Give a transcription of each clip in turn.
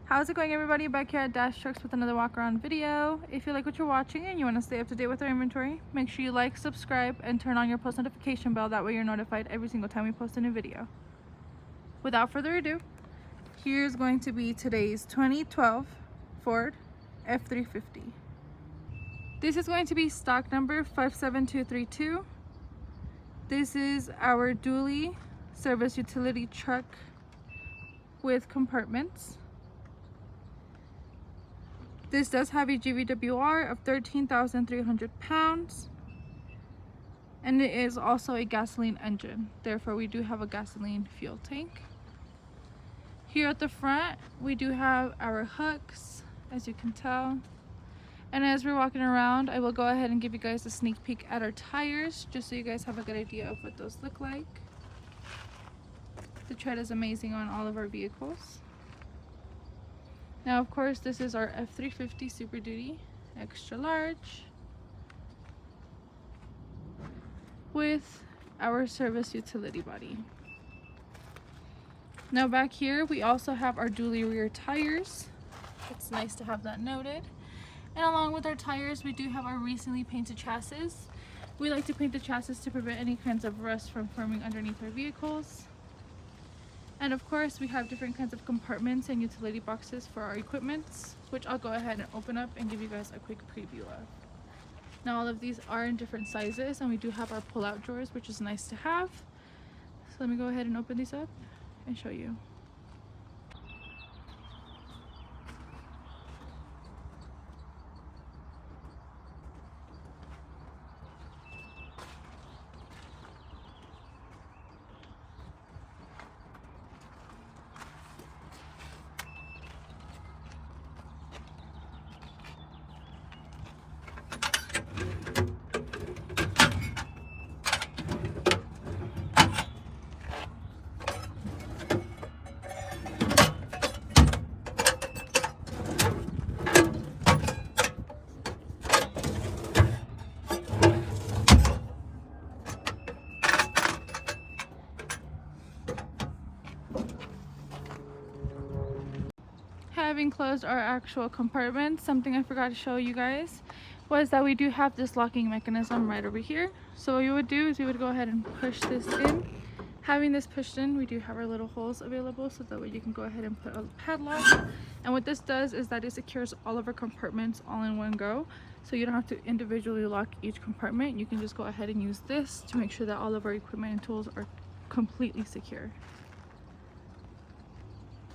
How's it going, everybody? Back here at Dash Trucks with another walk around video. If you like what you're watching and you want to stay up to date with our inventory, make sure you like, subscribe, and turn on your post notification bell. That way you're notified every single time we post a new video. Without further ado, here's going to be today's 2012 Ford F-350. This is going to be stock number 57232. This is our dually service utility truck with compartments. This does have a GVWR of 13,300 pounds, and it is also a gasoline engine. Therefore, we do have a gasoline fuel tank. Here at the front, we do have our hooks, as you can tell. And as we're walking around, I will go ahead and give you guys a sneak peek at our tires, just so you guys have a good idea of what those look like. The tread is amazing on all of our vehicles. Now, of course, this is our F-350 Super Duty extra large with our service utility body. Now back here, we also have our dually rear tires. It's nice to have that noted. And along with our tires, we do have our recently painted chassis. We like to paint the chassis to prevent any kinds of rust from forming underneath our vehicles. And of course, we have different kinds of compartments and utility boxes for our equipments, which I'll go ahead and open up and give you guys a quick preview of. Now, all of these are in different sizes, and we do have our pull-out drawers, which is nice to have. So let me go ahead and open these up and show you. Having closed our actual compartment, something I forgot to show you guys was that we do have this locking mechanism right over here. So what you would do is you would go ahead and push this in. Having this pushed in, we do have our little holes available, so that way you can go ahead and put a padlock. And what this does is that it secures all of our compartments all in one go, so you don't have to individually lock each compartment. You can just go ahead and use this to make sure that all of our equipment and tools are completely secure.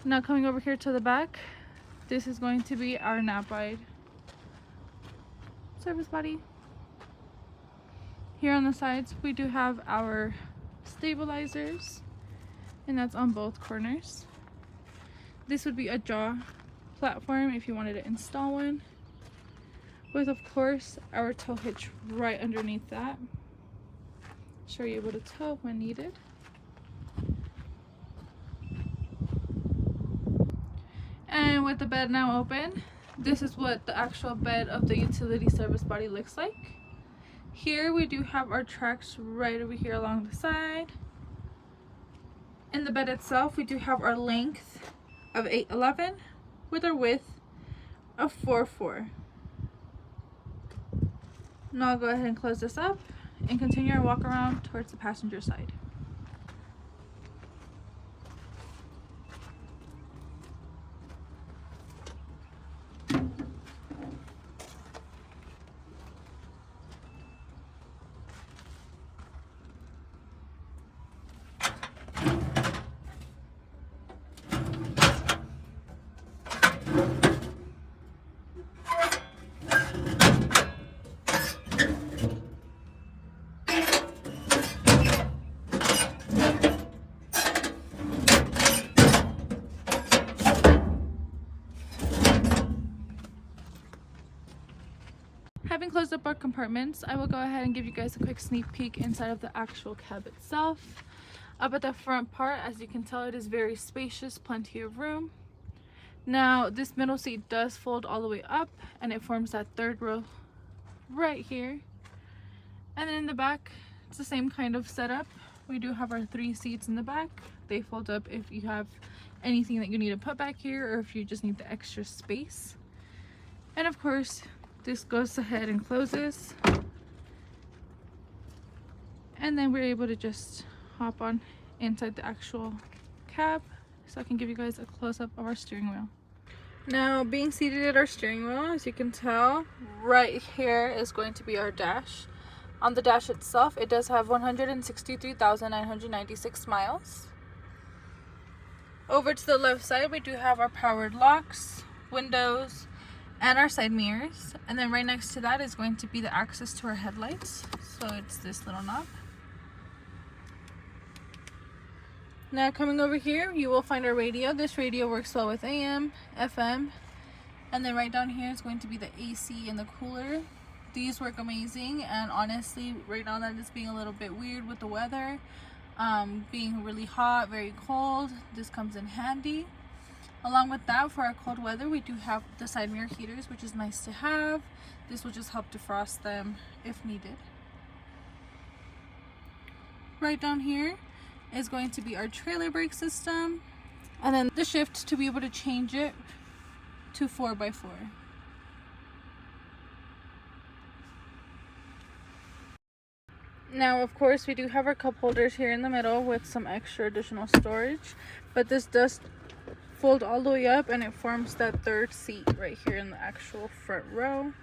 Now, coming over here to the back, this is going to be our napide service body. Here on the sides, we do have our stabilizers, and that's on both corners. This would be a jaw platform if you wanted to install one, with, of course, our tow hitch right underneath that. So you're able to tow when needed. And with the bed now open, this is what the actual bed of the utility service body looks like. Here we do have our tracks right over here along the side. In the bed itself, we do have our length of 8'11" with our width of 4'4". Now I'll go ahead and close this up and continue our walk around towards the passenger side. Having closed up our compartments, I will go ahead and give you guys a quick sneak peek inside of the actual cab itself. Up at the front part, as you can tell, it is very spacious, plenty of room. Now, this middle seat does fold all the way up, and it forms that third row right here. And then in the back, it's the same kind of setup. We do have our 3 seats in the back. They fold up if you have anything that you need to put back here, or if you just need the extra space. And of course, this goes ahead and closes, and then we're able to just hop on inside the actual cab. So I can give you guys a close-up of our steering wheel. Now, being seated at our steering wheel, as you can tell, right here is going to be our dash. On the dash itself, it does have 163,996 miles. Over to the left side, we do have our powered locks, windows, and our side mirrors. And then right next to that is going to be the access to our headlights. So it's this little knob. Now coming over here, you will find our radio. This radio works well with AM, FM, and then right down here is going to be the AC and the cooler. These work amazing, and honestly, right now that it's being a little bit weird with the weather, being really hot, very cold, this comes in handy. Along with that, for our cold weather, we do have the side mirror heaters, which is nice to have. This will just help defrost them if needed. Right down here is going to be our trailer brake system, and then the shift to be able to change it to 4x4. Now, of course, we do have our cup holders here in the middle with some extra additional storage, but this does fold all the way up and it forms that third seat right here in the actual front row.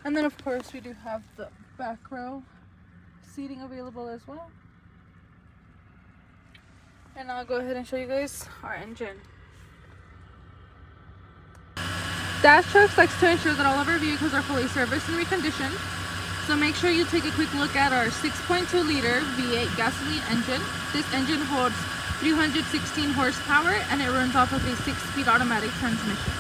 And then, of course, we do have the back row seating available as well. And I'll go ahead and show you guys our engine. Dash Trucks likes to ensure that all of our vehicles are fully serviced and reconditioned. So make sure you take a quick look at our 6.2 liter V8 gasoline engine. This engine holds 316 horsepower and it runs off of a 6-speed automatic transmission.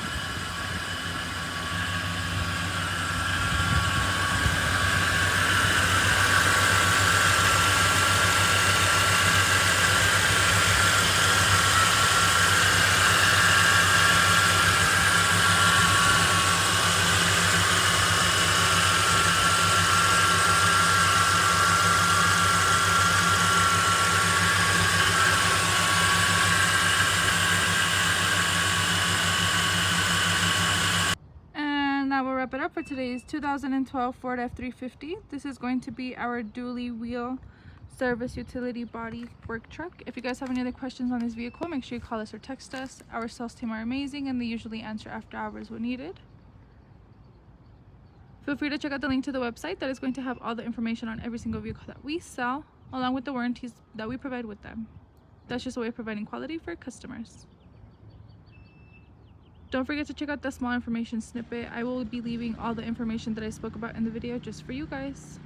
That will wrap it up for today's 2012 Ford F-350. This is going to be our dually wheel service utility body work truck. If you guys have any other questions on this vehicle, make sure you call us or text us. Our sales team are amazing and they usually answer after hours when needed. Feel free to check out the link to the website that is going to have all the information on every single vehicle that we sell, along with the warranties that we provide with them. That's just a way of providing quality for customers. Don't forget to check out the small information snippet. I will be leaving all the information that I spoke about in the video just for you guys.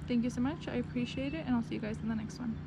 Thank you so much. I appreciate it, and I'll see you guys in the next one.